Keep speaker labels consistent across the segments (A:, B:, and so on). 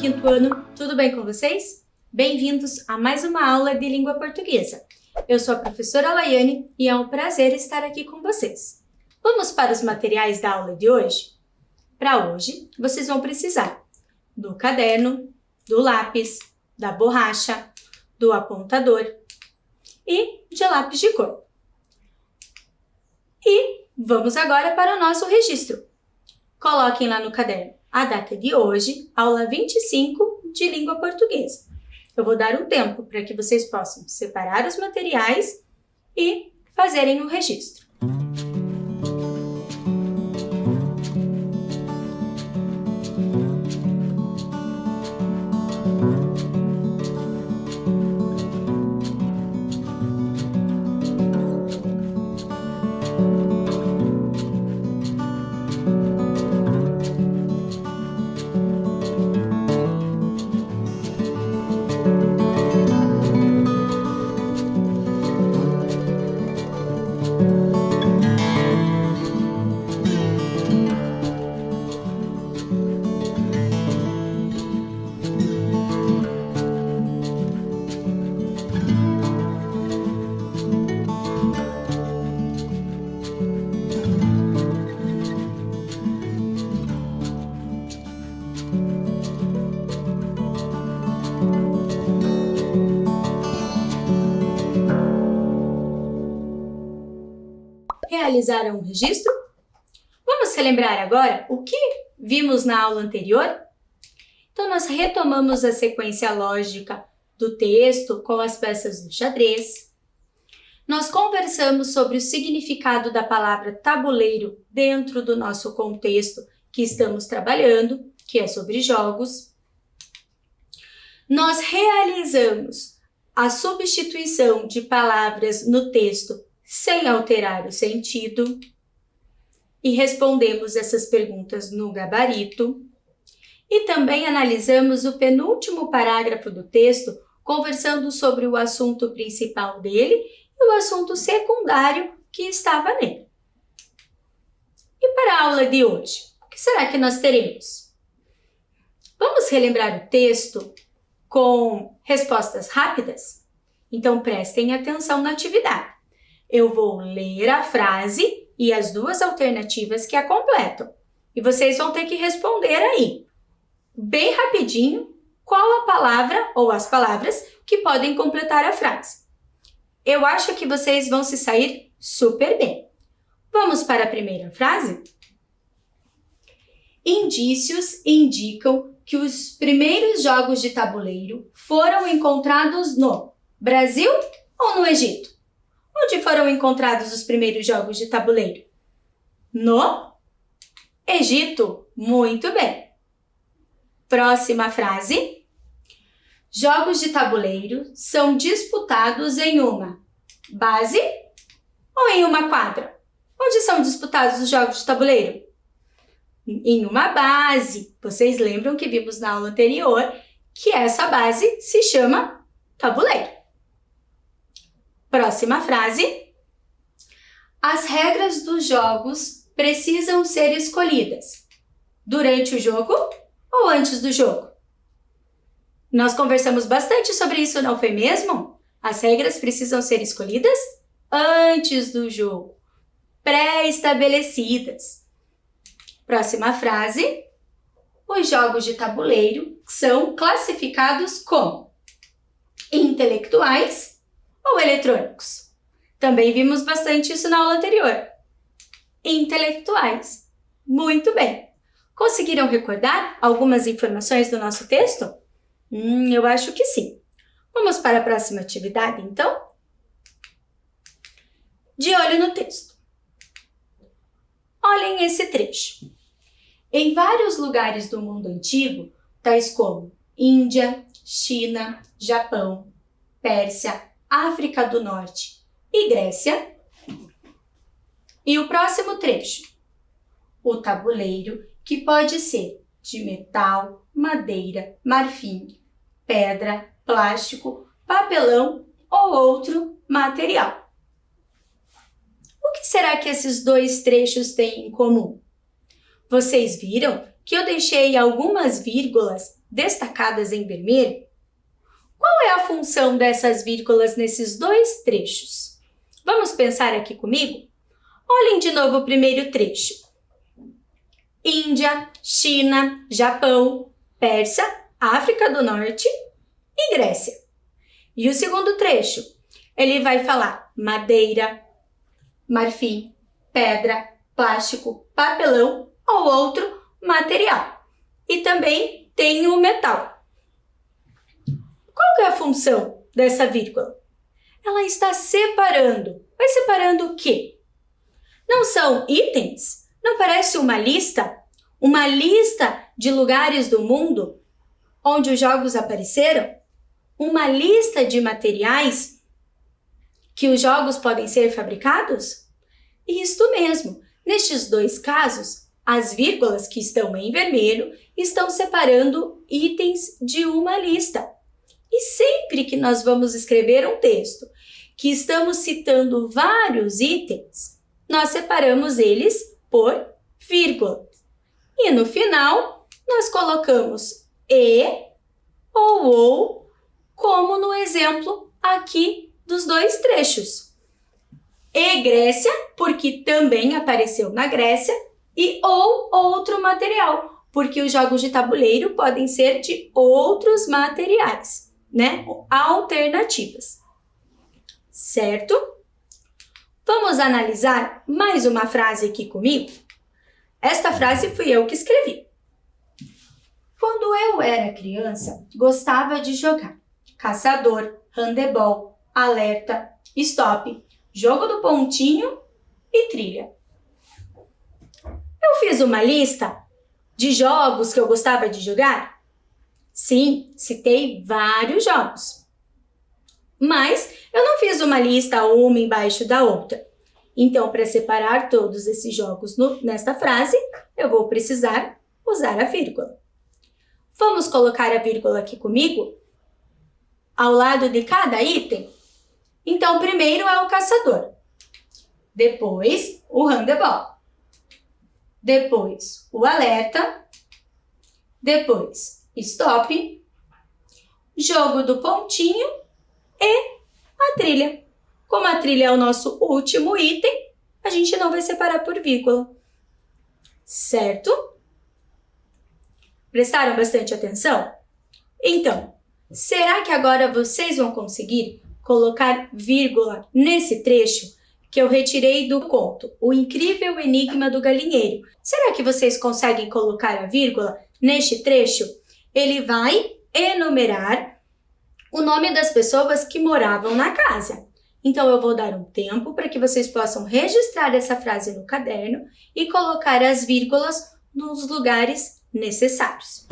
A: quinto ano, tudo bem com vocês? Bem-vindos a mais uma aula de língua portuguesa. Eu sou a professora Laiane e é um prazer estar aqui com vocês. Vamos para os materiais da aula de hoje? Para hoje, vocês vão precisar do caderno, do lápis, da borracha, do apontador e de lápis de cor. E vamos agora para o nosso registro. Coloquem lá no caderno a data de hoje, aula 25 de língua portuguesa. Eu vou dar um tempo para que vocês possam separar os materiais e fazerem o registro. Realizaram o registro? Vamos relembrar agora o que vimos na aula anterior? Então, nós retomamos a sequência lógica do texto com as peças do xadrez. Nós conversamos sobre o significado da palavra tabuleiro dentro do nosso contexto que estamos trabalhando, que é sobre jogos. Nós realizamos a substituição de palavras no texto sem alterar o sentido, e respondemos essas perguntas no gabarito. E também analisamos o penúltimo parágrafo do texto, conversando sobre o assunto principal dele e o assunto secundário que estava nele. E para a aula de hoje, o que será que nós teremos? Vamos relembrar o texto com respostas rápidas? Então prestem atenção na atividade. Eu vou ler a frase e as duas alternativas que a completam. E vocês vão ter que responder aí, bem rapidinho, qual a palavra ou as palavras que podem completar a frase. Eu acho que vocês vão se sair super bem. Vamos para a primeira frase? Indícios indicam que os primeiros jogos de tabuleiro foram encontrados no Brasil ou no Egito? Onde foram encontrados os primeiros jogos de tabuleiro? No Egito. Muito bem. Próxima frase. Jogos de tabuleiro são disputados em uma base ou em uma quadra? Onde são disputados os jogos de tabuleiro? Em uma base. Vocês lembram que vimos na aula anterior que essa base se chama tabuleiro. Próxima frase. As regras dos jogos precisam ser escolhidas durante o jogo ou antes do jogo? Nós conversamos bastante sobre isso, não foi mesmo? As regras precisam ser escolhidas antes do jogo, pré-estabelecidas. Próxima frase. Os jogos de tabuleiro são classificados como intelectuais ou eletrônicos? Também vimos bastante isso na aula anterior. Intelectuais. Muito bem. Conseguiram recordar algumas informações do nosso texto? Eu acho que sim. Vamos para a próxima atividade, então? De olho no texto. Olhem esse trecho. Em vários lugares do mundo antigo, tais como Índia, China, Japão, Pérsia, África do Norte e Grécia. E o próximo trecho. O tabuleiro, que pode ser de metal, madeira, marfim, pedra, plástico, papelão ou outro material. O que será que esses dois trechos têm em comum? Vocês viram que eu deixei algumas vírgulas destacadas em vermelho, qual é a função dessas vírgulas nesses dois trechos? Vamos pensar aqui comigo? Olhem de novo o primeiro trecho. Índia, China, Japão, Pérsia, África do Norte e Grécia. E o segundo trecho, ele vai falar madeira, marfim, pedra, plástico, papelão ou outro material. E também tem o metal. Qual que é a função dessa vírgula? Ela está separando. Vai separando o quê? Não são itens? Não parece uma lista? Uma lista de lugares do mundo onde os jogos apareceram? Uma lista de materiais que os jogos podem ser fabricados? Isto mesmo. Nestes dois casos, as vírgulas que estão em vermelho estão separando itens de uma lista. E sempre que nós vamos escrever um texto que estamos citando vários itens, nós separamos eles por vírgulas. E no final, nós colocamos e ou, como no exemplo aqui dos dois trechos. E Grécia, porque também apareceu na Grécia, e ou outro material, porque os jogos de tabuleiro podem ser de outros materiais, né? Alternativas. Certo? Vamos analisar mais uma frase aqui comigo? Esta frase fui eu que escrevi. Quando eu era criança, gostava de jogar caçador, handebol, alerta, stop, jogo do pontinho e trilha. Eu fiz uma lista de jogos que eu gostava de jogar? Sim, citei vários jogos. Mas eu não fiz uma lista uma embaixo da outra. Então, para separar todos esses jogos nesta frase, eu vou precisar usar a vírgula. Vamos colocar a vírgula aqui comigo? Ao lado de cada item? Então, primeiro é o caçador. Depois, o handebol. Depois, o alerta. Depois, stop. Jogo do pontinho e a trilha. Como a trilha é o nosso último item, a gente não vai separar por vírgula. Certo? Prestaram bastante atenção? Então, será que agora vocês vão conseguir colocar vírgula nesse trecho que eu retirei do conto O Incrível Enigma do Galinheiro? Será que vocês conseguem colocar a vírgula neste trecho? Ele vai enumerar o nome das pessoas que moravam na casa. Então, eu vou dar um tempo para que vocês possam registrar essa frase no caderno e colocar as vírgulas nos lugares necessários.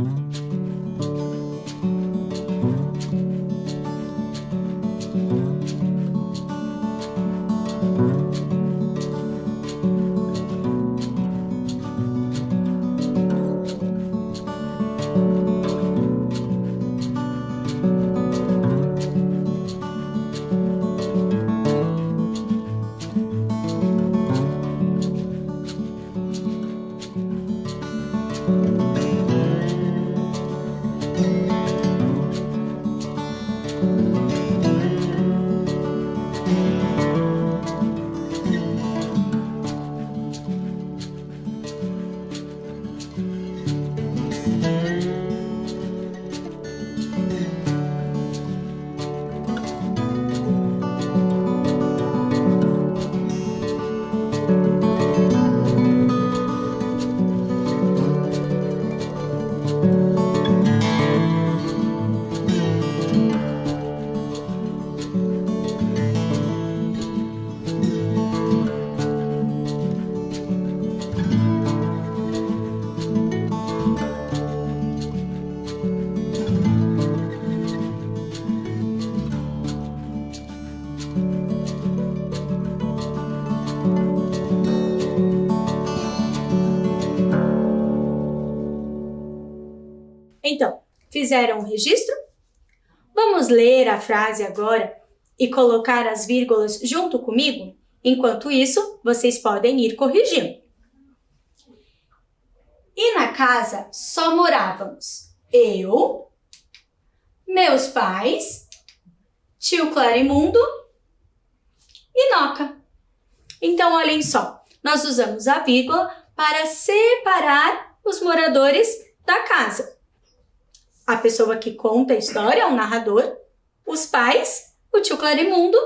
A: Então, fizeram o registro? Vamos ler a frase agora e colocar as vírgulas junto comigo? Enquanto isso, vocês podem ir corrigindo. E na casa só morávamos eu, meus pais, tio Clarimundo e Noca. Então, olhem só, nós usamos a vírgula para separar os moradores da casa. A pessoa que conta a história é o narrador, os pais, o tio Clarimundo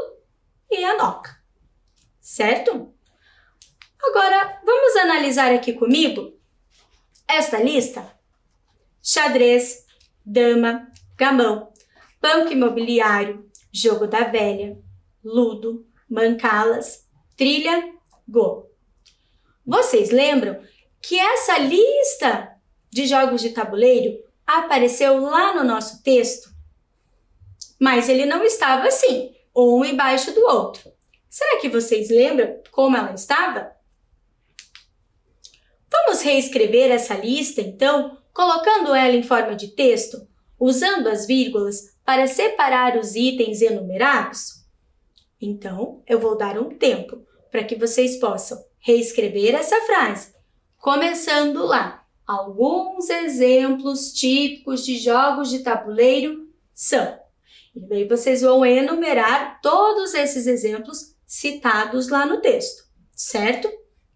A: e a Noca, certo? Agora, vamos analisar aqui comigo esta lista? Xadrez, dama, gamão, banco imobiliário, jogo da velha, ludo, mancalas, trilha, go. Vocês lembram que essa lista de jogos de tabuleiro apareceu lá no nosso texto? Mas ele não estava assim, um embaixo do outro. Será que vocês lembram como ela estava? Vamos reescrever essa lista, então, colocando ela em forma de texto, usando as vírgulas para separar os itens enumerados? Então, eu vou dar um tempo para que vocês possam reescrever essa frase, começando lá. Alguns exemplos típicos de jogos de tabuleiro são. E daí vocês vão enumerar todos esses exemplos citados lá no texto, certo?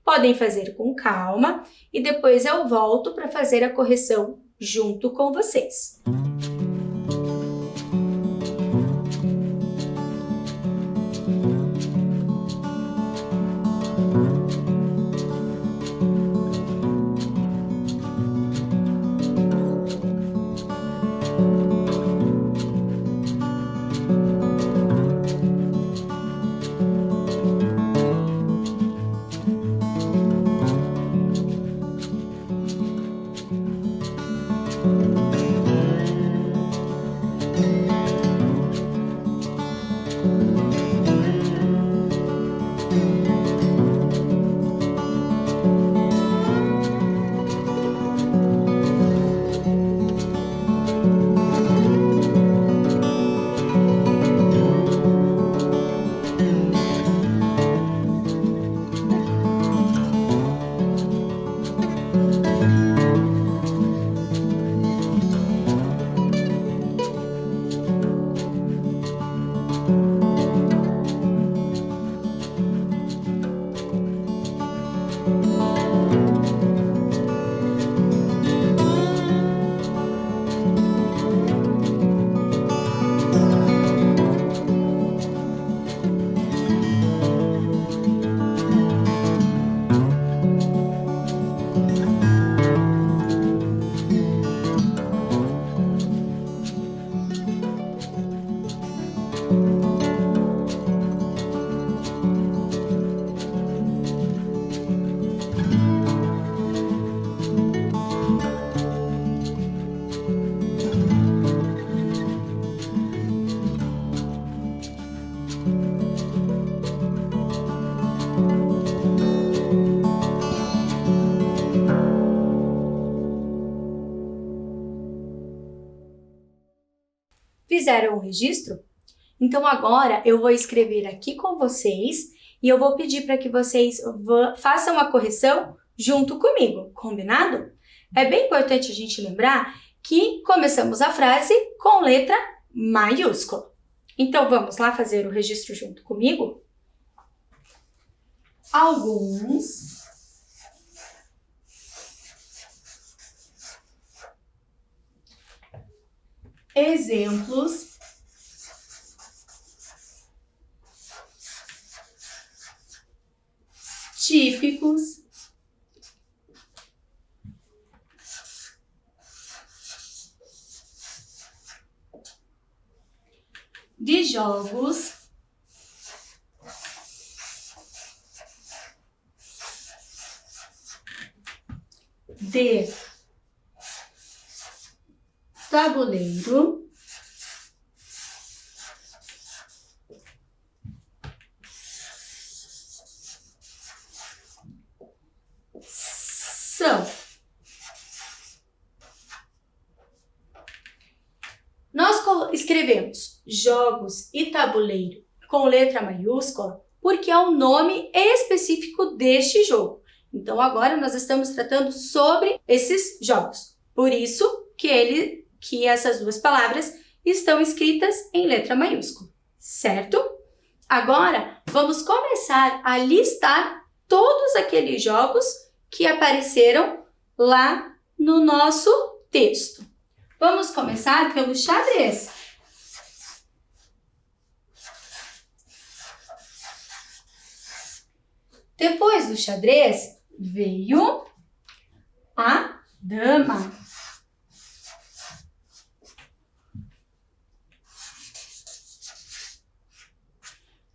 A: Podem fazer com calma e depois eu volto para fazer a correção junto com vocês. Fizeram o registro? Então agora eu vou escrever aqui com vocês e eu vou pedir para que vocês façam a correção junto comigo, combinado? É bem importante a gente lembrar que começamos a frase com letra maiúscula. Então vamos lá fazer o registro junto comigo? Alguns exemplos típicos de jogos de tabuleiro são. Nós escrevemos jogos e tabuleiro com letra maiúscula porque é o nome específico deste jogo. Então, agora nós estamos tratando sobre esses jogos. Por isso, que essas duas palavras estão escritas em letra maiúscula, certo? Agora, vamos começar a listar todos aqueles jogos que apareceram lá no nosso texto. Vamos começar pelo xadrez. Depois do xadrez, veio a dama.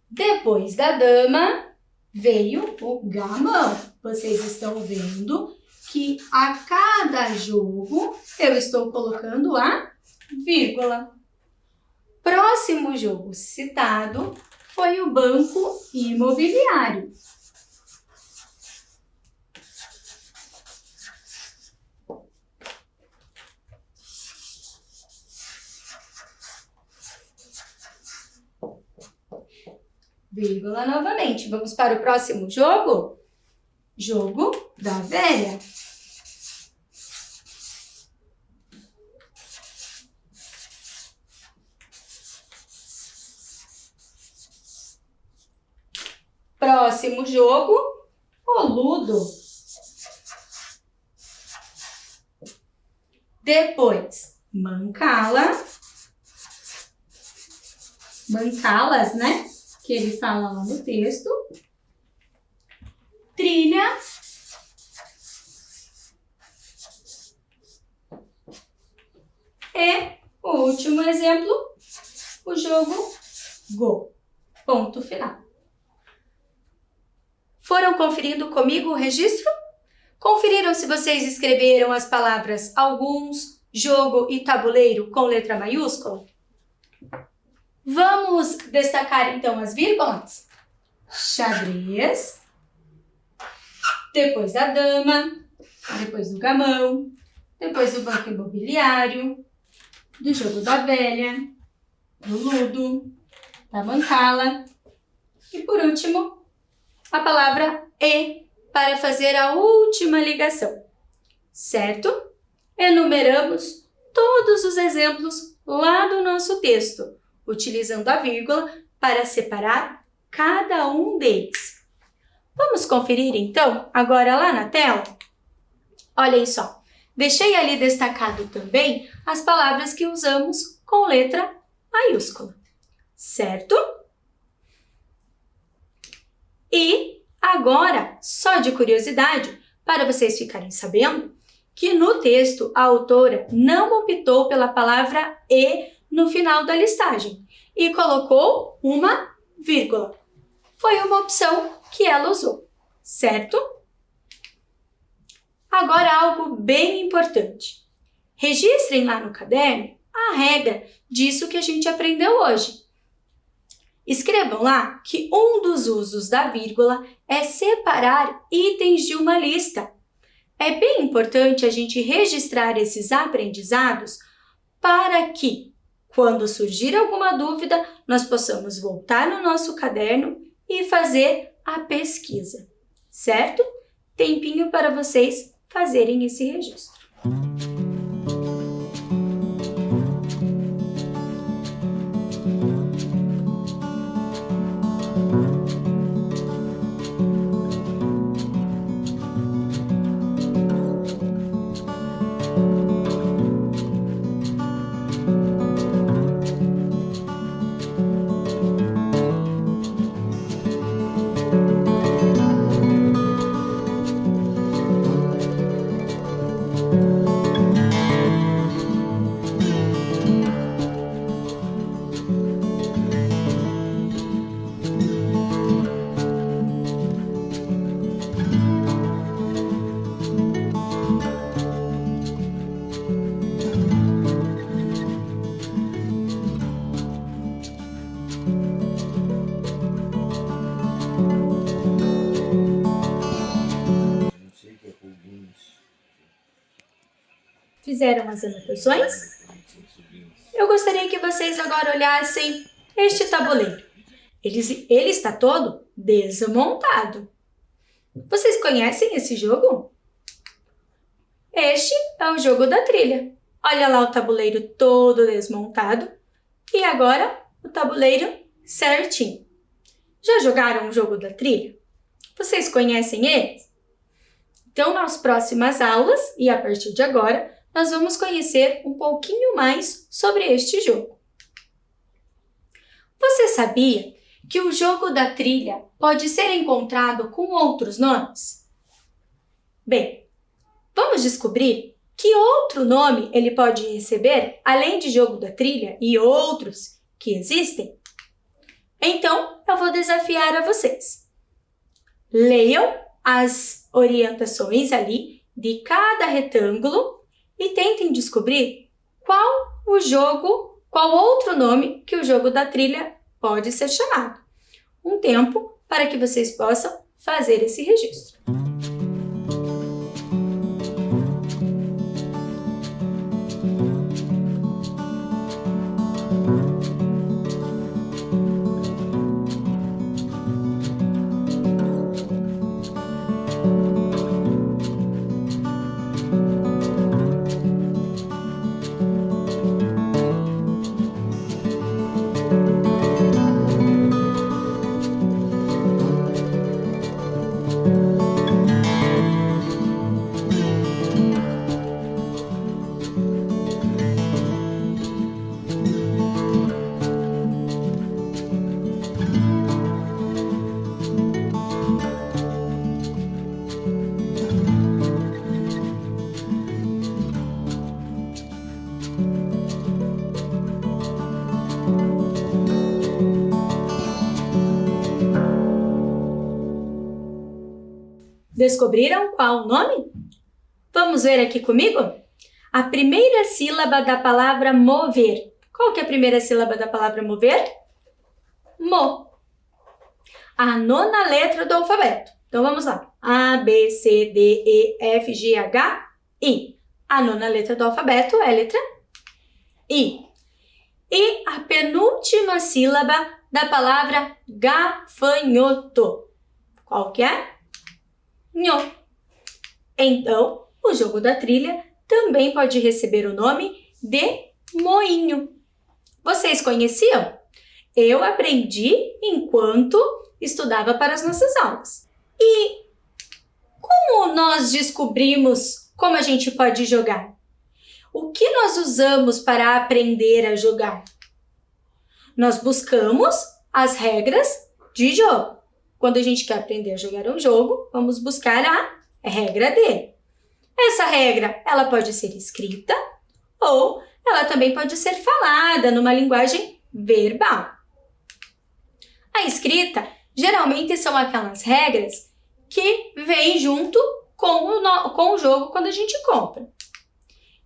A: Depois da dama, veio o gamão. Vocês estão vendo que a cada jogo eu estou colocando a vírgula. Próximo jogo citado foi o banco imobiliário. Vírgula novamente. Vamos para o próximo jogo? Jogo da velha. Próximo jogo, o ludo. Depois, mancala. Mancalas, né? Que ele fala lá no texto. Trilha. E o último exemplo, o jogo Go. Ponto final. Foram conferindo comigo o registro? Conferiram se vocês escreveram as palavras alguns, jogo e tabuleiro com letra maiúscula? Vamos destacar então as vírgulas? Xadrez, depois da dama, depois do gamão, depois do banco imobiliário, do jogo da velha, do ludo, da mancala e por último a palavra e para fazer a última ligação, certo? Enumeramos todos os exemplos lá do nosso texto, utilizando a vírgula para separar cada um deles. Vamos conferir então agora lá na tela? Olhem só, deixei ali destacado também as palavras que usamos com letra maiúscula, certo? E agora, só de curiosidade, para vocês ficarem sabendo, que no texto a autora não optou pela palavra e no final da listagem e colocou uma vírgula. Foi uma opção que ela usou, certo? Agora algo bem importante. Registrem lá no caderno a regra disso que a gente aprendeu hoje. Escrevam lá que um dos usos da vírgula é separar itens de uma lista. É bem importante a gente registrar esses aprendizados para que, quando surgir alguma dúvida, nós possamos voltar no nosso caderno e fazer a pesquisa, certo? Tempinho para vocês fazerem esse registro. Fizeram as anotações? Eu gostaria que vocês agora olhassem este tabuleiro. Ele está todo desmontado. Vocês conhecem esse jogo? Este é o jogo da trilha. Olha lá o tabuleiro todo desmontado e agora o tabuleiro certinho. Já jogaram o jogo da trilha? Vocês conhecem ele? Então, nas próximas aulas e a partir de agora, nós vamos conhecer um pouquinho mais sobre este jogo. Você sabia que o jogo da trilha pode ser encontrado com outros nomes? Bem, vamos descobrir que outro nome ele pode receber, além de jogo da trilha e outros que existem? Então, eu vou desafiar a vocês. Leiam as orientações ali de cada retângulo e tentem descobrir qual outro nome que o jogo da trilha pode ser chamado. Um tempo para que vocês possam fazer esse registro. Descobriram qual o nome? Vamos ver aqui comigo? A primeira sílaba da palavra mover. Qual que é a primeira sílaba da palavra mover? Mo. A nona letra do alfabeto. Então vamos lá. A, B, C, D, E, F, G, H, I. A nona letra do alfabeto é a letra I. E a penúltima sílaba da palavra gafanhoto. Qual que é? Nho. Então, o jogo da trilha também pode receber o nome de moinho. Vocês conheciam? Eu aprendi enquanto estudava para as nossas aulas. E como nós descobrimos como a gente pode jogar? O que nós usamos para aprender a jogar? Nós buscamos as regras de jogo. Quando a gente quer aprender a jogar um jogo, vamos buscar a regra dele. Essa regra, ela pode ser escrita ou ela também pode ser falada numa linguagem verbal. A escrita, geralmente são aquelas regras que vêm junto com o jogo quando a gente compra.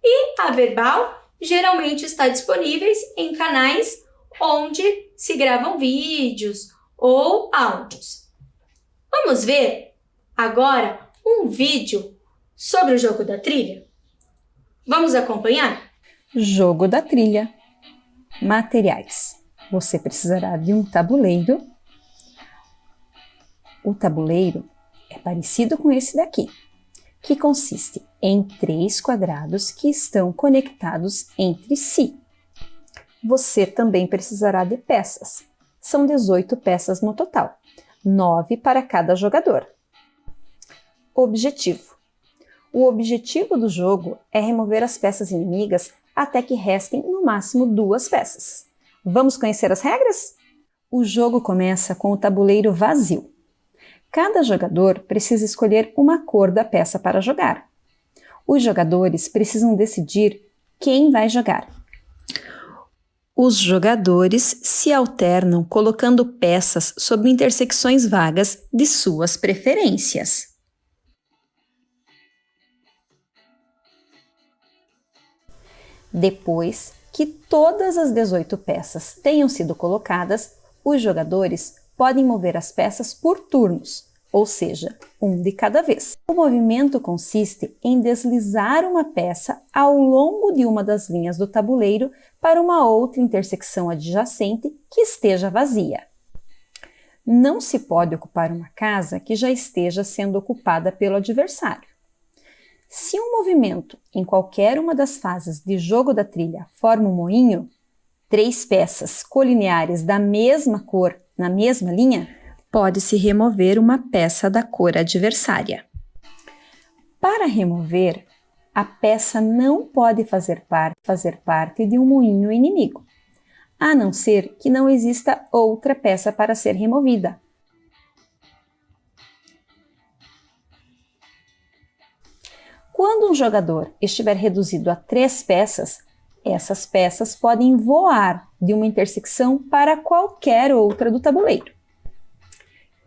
A: E a verbal, geralmente está disponíveis em canais onde se gravam vídeos ou áudios. Vamos ver agora um vídeo sobre o jogo da trilha? Vamos acompanhar?
B: Jogo da trilha. Materiais. Você precisará de um tabuleiro. O tabuleiro é parecido com esse daqui, que consiste em 3 quadrados que estão conectados entre si. Você também precisará de peças. São 18 peças no total, 9 para cada jogador. Objetivo. O objetivo do jogo é remover as peças inimigas até que restem no máximo 2 peças. Vamos conhecer as regras? O jogo começa com o tabuleiro vazio. Cada jogador precisa escolher uma cor da peça para jogar. Os jogadores precisam decidir quem vai jogar. Os jogadores se alternam colocando peças sobre intersecções vagas de suas preferências. Depois que todas as 18 peças tenham sido colocadas, os jogadores podem mover as peças por turnos, ou seja, um de cada vez. O movimento consiste em deslizar uma peça ao longo de uma das linhas do tabuleiro para uma outra intersecção adjacente que esteja vazia. Não se pode ocupar uma casa que já esteja sendo ocupada pelo adversário. Se um movimento em qualquer uma das fases de jogo da trilha forma um moinho, 3 peças colineares da mesma cor na mesma linha, pode-se remover uma peça da cor adversária. Para remover, a peça não pode fazer parte de um moinho inimigo, a não ser que não exista outra peça para ser removida. Quando um jogador estiver reduzido a 3 peças, essas peças podem voar de uma intersecção para qualquer outra do tabuleiro.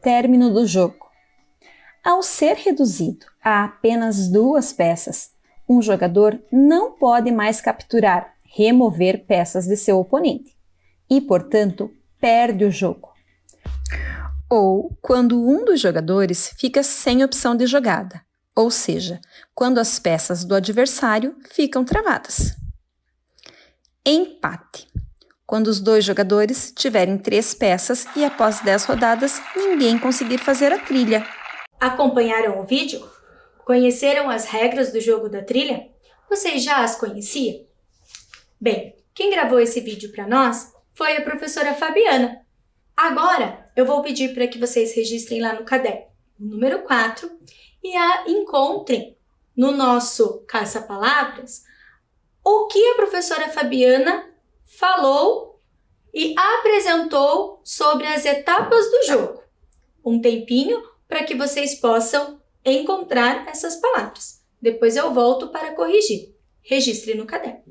B: Término do jogo. Ao ser reduzido a apenas 2 peças, um jogador não pode mais capturar, remover peças de seu oponente e, portanto, perde o jogo. Ou quando um dos jogadores fica sem opção de jogada, ou seja, quando as peças do adversário ficam travadas. Empate. Quando os 2 jogadores tiverem 3 peças e após 10 rodadas ninguém conseguir fazer a trilha.
A: Acompanharam o vídeo? Conheceram as regras do jogo da trilha? Vocês já as conheciam? Bem, quem gravou esse vídeo para nós foi a professora Fabiana. Agora eu vou pedir para que vocês registrem lá no caderno o número 4 e a encontrem no nosso caça-palavras o que a professora Fabiana falou e apresentou sobre as etapas do jogo. Um tempinho para que vocês possam encontrar essas palavras. Depois eu volto para corrigir. Registre no caderno.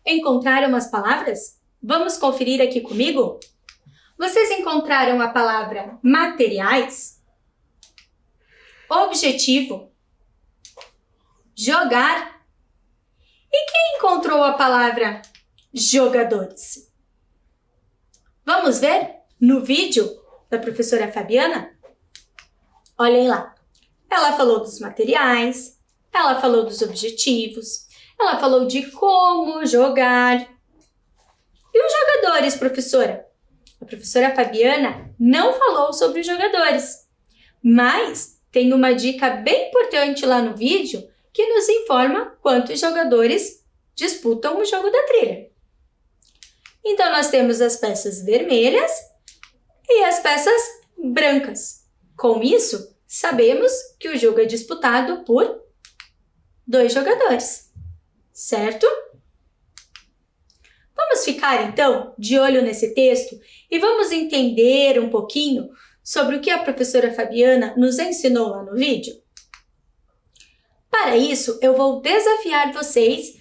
A: Encontraram as palavras? Vamos conferir aqui comigo? Vocês encontraram a palavra materiais, objetivo, jogar? E quem encontrou a palavra jogadores? Vamos ver no vídeo da professora Fabiana? Olhem lá. Ela falou dos materiais, ela falou dos objetivos, ela falou de como jogar. E os jogadores, professora? A professora Fabiana não falou sobre os jogadores, mas tem uma dica bem importante lá no vídeo que nos informa quantos jogadores disputam o jogo da trilha. Então, nós temos as peças vermelhas e as peças brancas. Com isso, sabemos que o jogo é disputado por 2 jogadores, certo? Vamos ficar, então, de olho nesse texto e vamos entender um pouquinho sobre o que a professora Fabiana nos ensinou lá no vídeo? Para isso, eu vou desafiar vocês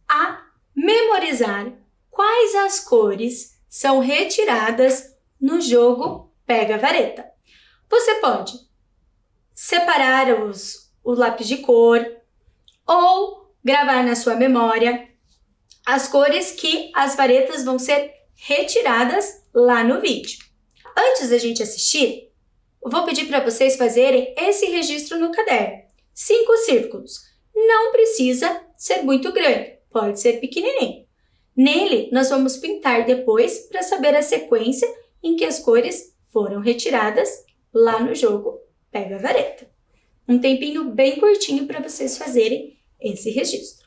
A: a memorizar quais as cores são retiradas no jogo Pega a Vareta. Você pode separar o lápis de cor ou gravar na sua memória as cores que as varetas vão ser retiradas lá no vídeo. Antes da gente assistir, eu vou pedir para vocês fazerem esse registro no caderno. 5 círculos. Não precisa ser muito grande, pode ser pequenininho. Nele, nós vamos pintar depois para saber a sequência em que as cores foram retiradas lá no jogo Pega a Vareta. Um tempinho bem curtinho para vocês fazerem esse registro.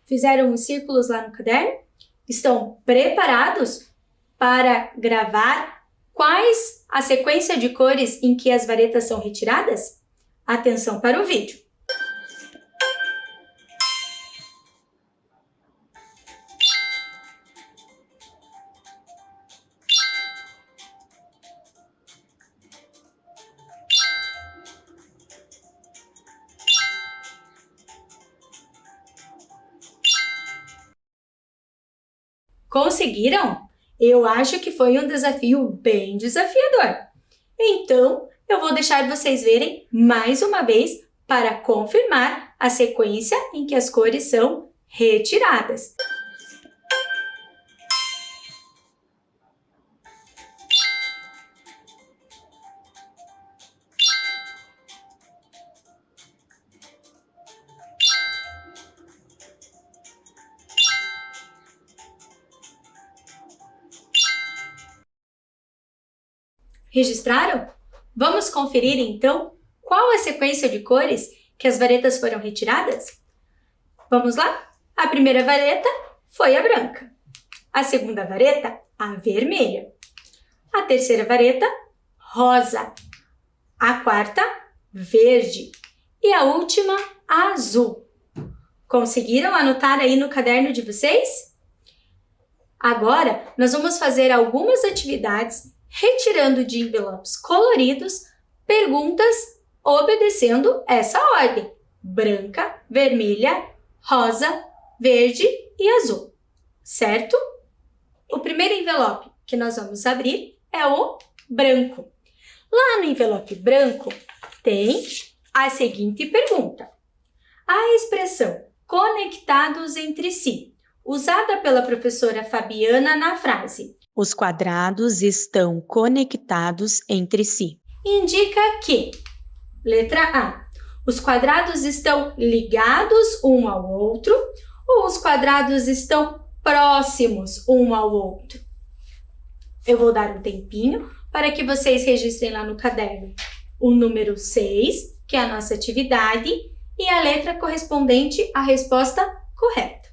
A: Fizeram os círculos lá no caderno? Estão preparados para gravar quais a sequência de cores em que as varetas são retiradas? Atenção para o vídeo. Conseguiram? Eu acho que foi um desafio bem desafiador. Então, eu vou deixar vocês verem mais uma vez para confirmar a sequência em que as cores são retiradas. Registraram? Vamos conferir então qual a sequência de cores que as varetas foram retiradas? Vamos lá? A primeira vareta foi a branca. A segunda vareta, a vermelha. A terceira vareta, rosa. A quarta, verde. E a última, azul. Conseguiram anotar aí no caderno de vocês? Agora, nós vamos fazer algumas atividades retirando de envelopes coloridos perguntas obedecendo essa ordem: branca, vermelha, rosa, verde e azul, certo? O primeiro envelope que nós vamos abrir é o branco. Lá no envelope branco tem a seguinte pergunta: a expressão conectados entre si, usada pela professora Fabiana na frase "Os quadrados estão conectados entre si", indica que, letra A, os quadrados estão ligados um ao outro ou os quadrados estão próximos um ao outro? Eu vou dar um tempinho para que vocês registrem lá no caderno o número 6, que é a nossa atividade, e a letra correspondente à resposta correta.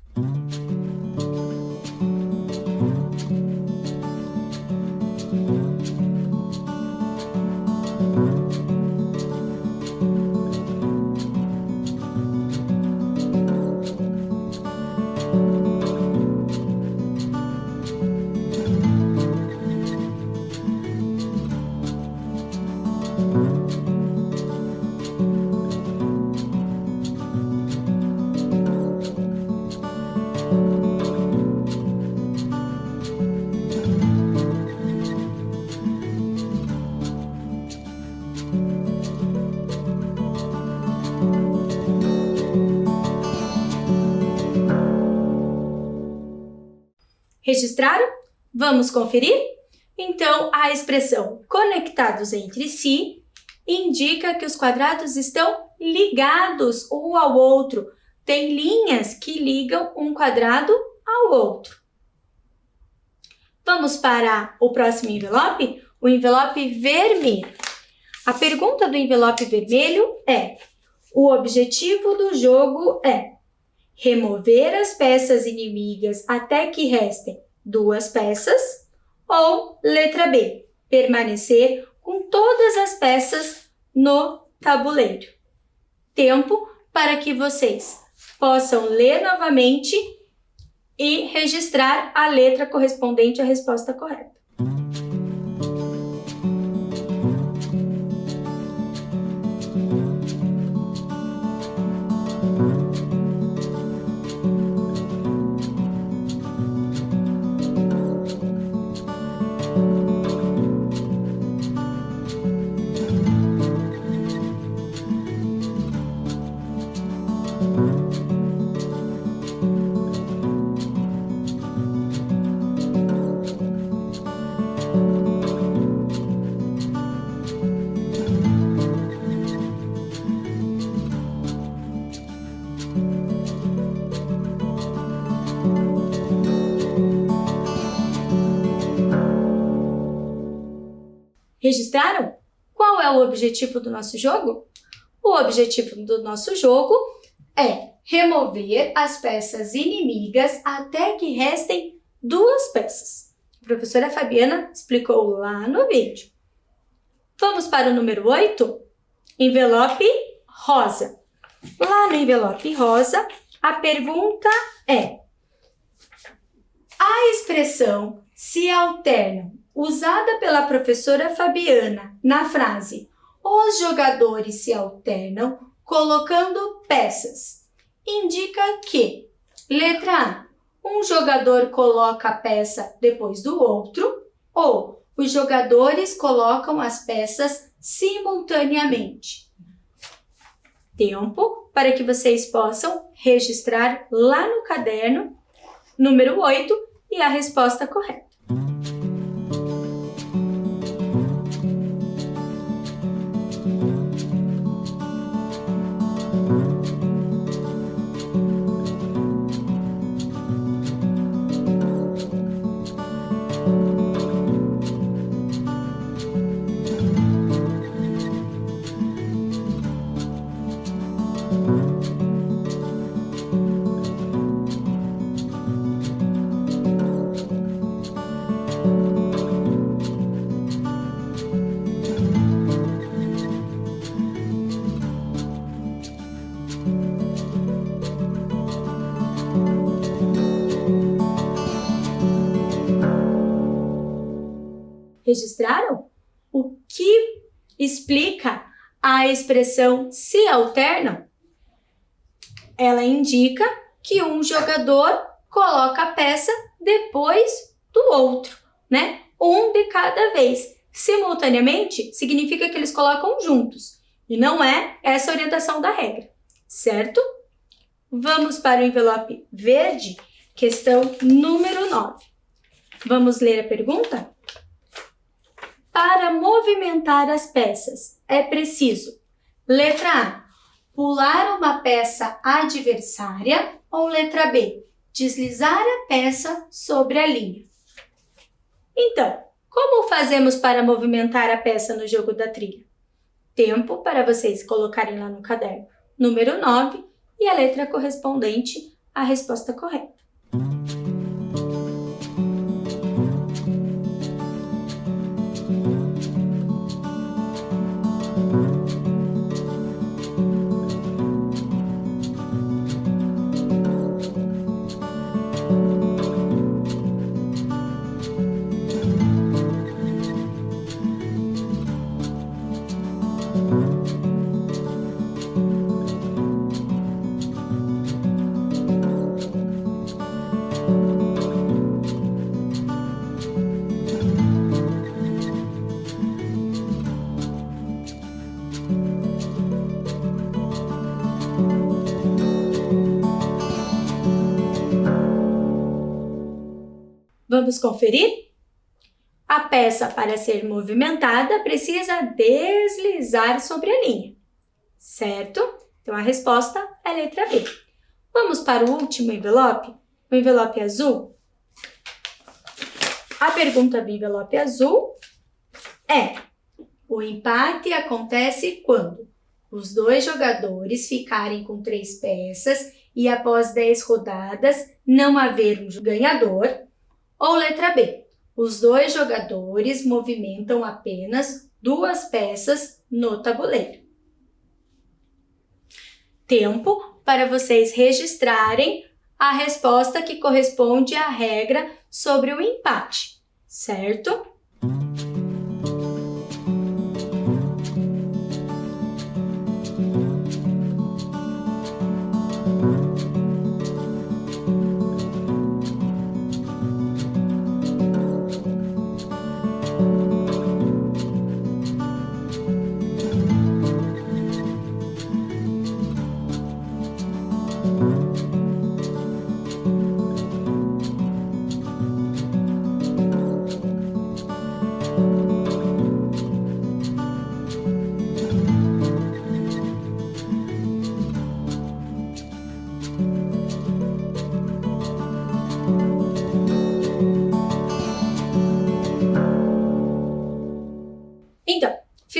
A: Registraram? Vamos conferir? Então, a expressão conectados entre si indica que os quadrados estão ligados um ao outro. Tem linhas que ligam um quadrado ao outro. Vamos para o próximo envelope, o envelope vermelho. A pergunta do envelope vermelho é: o objetivo do jogo é remover as peças inimigas até que restem 2 peças, ou letra B, permanecer com todas as peças no tabuleiro. Tempo para que vocês possam ler novamente e registrar a letra correspondente à resposta correta. Registraram? Qual Qual é o objetivo do nosso jogo? O objetivo do nosso jogo é remover as peças inimigas até que restem 2 peças. A professora Fabiana explicou lá no vídeo. Vamos para o número 8? Envelope rosa. Lá no envelope rosa, a pergunta é: a expressão se alternam, usada pela professora Fabiana na frase "os jogadores se alternam colocando peças", indica que, letra A, um jogador coloca a peça depois do outro, ou os jogadores colocam as peças simultaneamente. Tempo para que vocês possam registrar lá no caderno número 8 e a resposta correta. Registraram? O que explica a expressão se alternam? Ela indica que um jogador coloca a peça depois do outro, né? Um de cada vez. Simultaneamente significa que eles colocam juntos. E não é essa a orientação da regra, certo? Vamos para o envelope verde, questão número 9. Vamos ler a pergunta? Para movimentar as peças, é preciso, letra A, pular uma peça adversária, ou letra B, deslizar a peça sobre a linha. Então, como fazemos para movimentar a peça no jogo da trilha? Tempo para vocês colocarem lá no caderno número 9 e a letra correspondente à resposta correta. Vamos conferir? A peça, para ser movimentada, precisa deslizar sobre a linha, certo? Então, a resposta é a letra B. Vamos para o último envelope, o envelope azul. A pergunta do envelope azul é: o empate acontece quando os 2 jogadores ficarem com 3 peças e após 10 rodadas não haver um ganhador, ou letra B, os 2 jogadores movimentam apenas 2 peças no tabuleiro. Tempo para vocês registrarem a resposta que corresponde à regra sobre o empate, certo?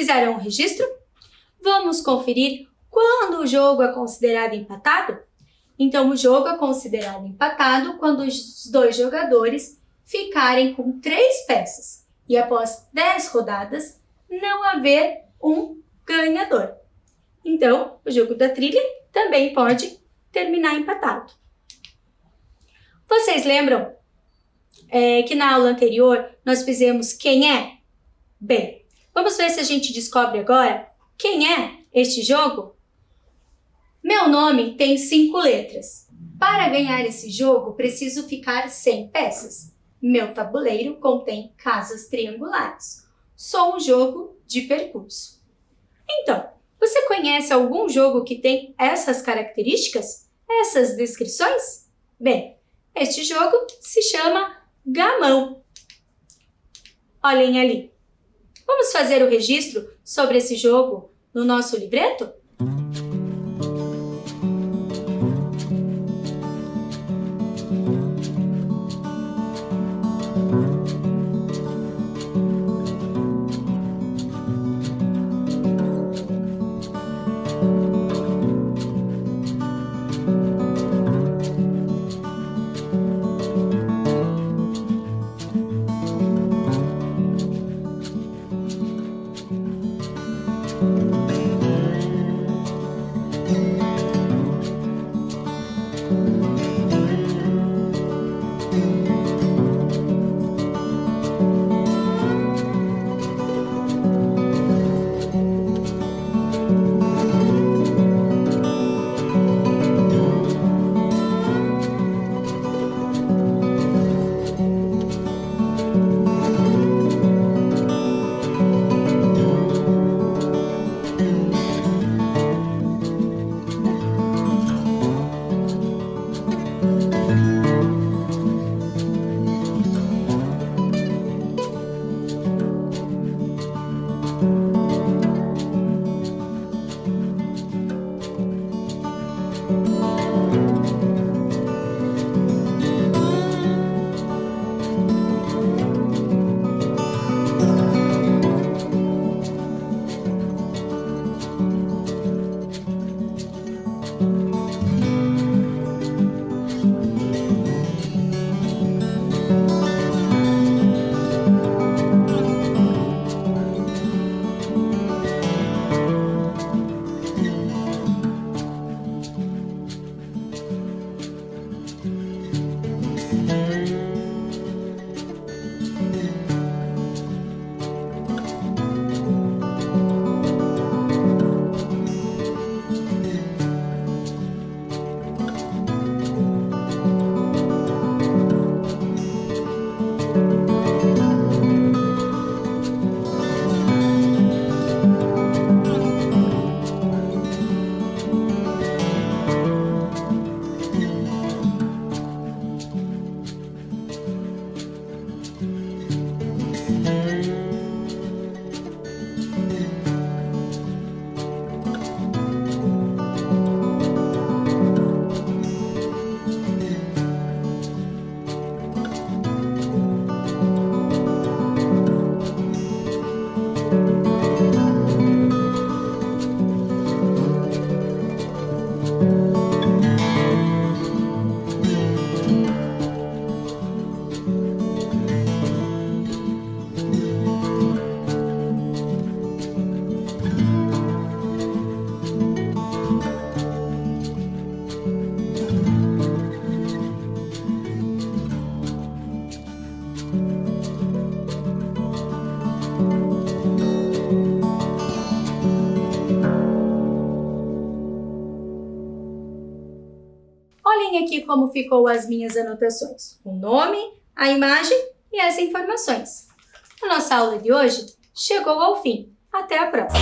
A: Fizeram o registro? Vamos conferir quando o jogo é considerado empatado? Então, o jogo é considerado empatado quando os dois jogadores ficarem com 3 peças e após 10 rodadas não haver um ganhador. Então, o jogo da trilha também pode terminar empatado. Vocês lembram que na aula anterior nós fizemos quem é? Bem, vamos ver se a gente descobre agora quem é este jogo? Meu nome tem 5 letras. Para ganhar esse jogo, preciso ficar sem peças. Meu tabuleiro contém casas triangulares. Sou um jogo de percurso. Então, você conhece algum jogo que tem essas características? Essas descrições? Bem, este jogo se chama gamão. Olhem ali. Vamos fazer o registro sobre esse jogo no nosso livreto? Olhem aqui como ficou as minhas anotações. O nome, a imagem e as informações. A nossa aula de hoje chegou ao fim. Até a próxima!